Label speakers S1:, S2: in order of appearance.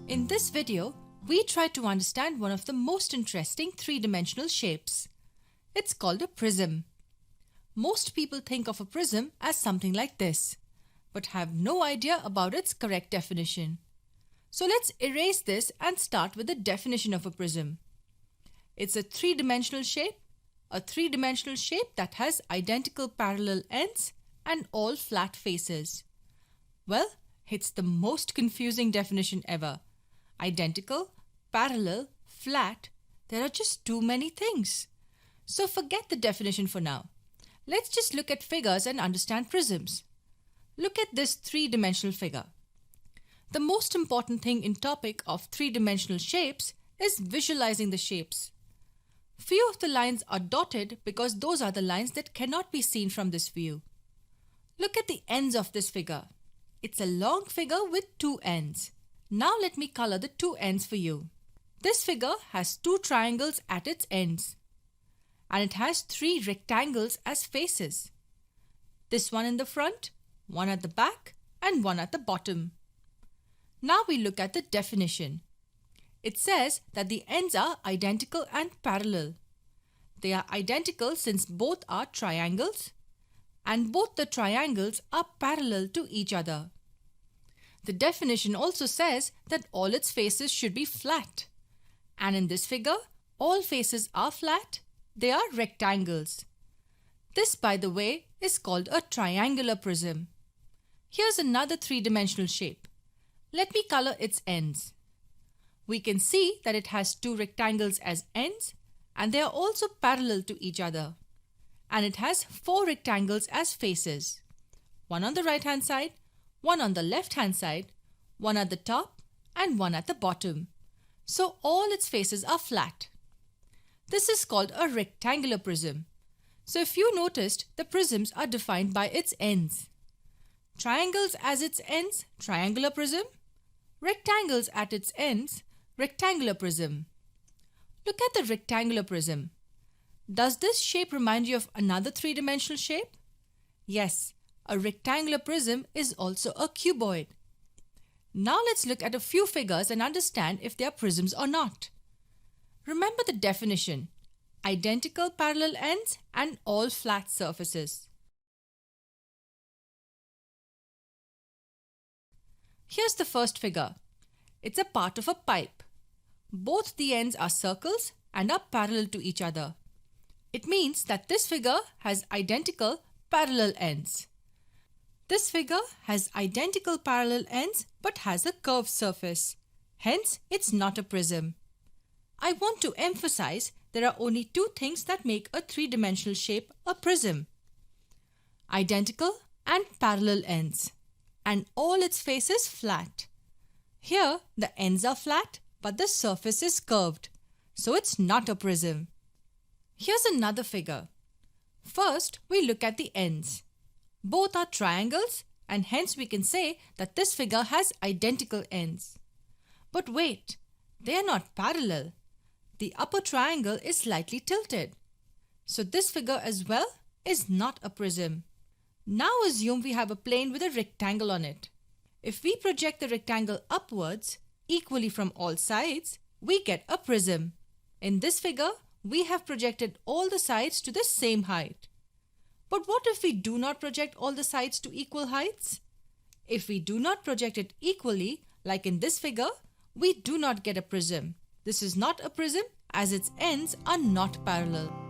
S1: In this video, we try to understand one of the most interesting three-dimensional shapes. It's called a prism. Most people think of a prism as something like this, but have no idea about its correct definition. So let's erase this and start with the definition of a prism. It's a three-dimensional shape that has identical parallel ends and all flat faces. Well, it's the most confusing definition ever. Identical, parallel, flat, there are just too many things. So forget the definition for now. Let's just look at figures and understand prisms. Look at this three-dimensional figure. The most important thing in topic of three-dimensional shapes is visualizing the shapes. Few of the lines are dotted because those are the lines that cannot be seen from this view. Look at the ends of this figure. It's a long figure with two ends. Now let me color the two ends for you. This figure has two triangles at its ends. And it has three rectangles as faces. This one in the front, one at the back, and one at the bottom. Now we look at the definition. It says that the ends are identical and parallel. They are identical since both are triangles, and both the triangles are parallel to each other. The definition also says that all its faces should be flat. And in this figure, all faces are flat. They are rectangles. This, by the way, is called a triangular prism. Here's another three-dimensional shape. Let me color its ends. We can see that it has two rectangles as ends, and they are also parallel to each other. And it has four rectangles as faces. One on the right-hand side, one on the left-hand side, one at the top, and one at the bottom. So all its faces are flat. This is called a rectangular prism. So if you noticed, the prisms are defined by its ends. Triangles as its ends, triangular prism. Rectangles at its ends, rectangular prism. Look at the rectangular prism. Does this shape remind you of another three-dimensional shape? Yes, a rectangular prism is also a cuboid. Now let's look at a few figures and understand if they are prisms or not. Remember the definition: identical parallel ends and all flat surfaces. Here's the first figure. It's a part of a pipe. Both the ends are circles and are parallel to each other. It means that this figure has identical parallel ends. This figure has identical parallel ends but has a curved surface. Hence, it's not a prism. I want to emphasize there are only two things that make a three-dimensional shape a prism: identical and parallel ends, and all its faces flat. Here, the ends are flat, but the surface is curved, so it's not a prism. Here's another figure. First, we look at the ends. Both are triangles, and hence we can say that this figure has identical ends. But wait, they are not parallel. The upper triangle is slightly tilted. So this figure as well is not a prism. Now assume we have a plane with a rectangle on it. If we project the rectangle upwards, equally from all sides, we get a prism. In this figure, we have projected all the sides to the same height. But what if we do not project all the sides to equal heights? If we do not project it equally, like in this figure, we do not get a prism. This is not a prism as its ends are not parallel.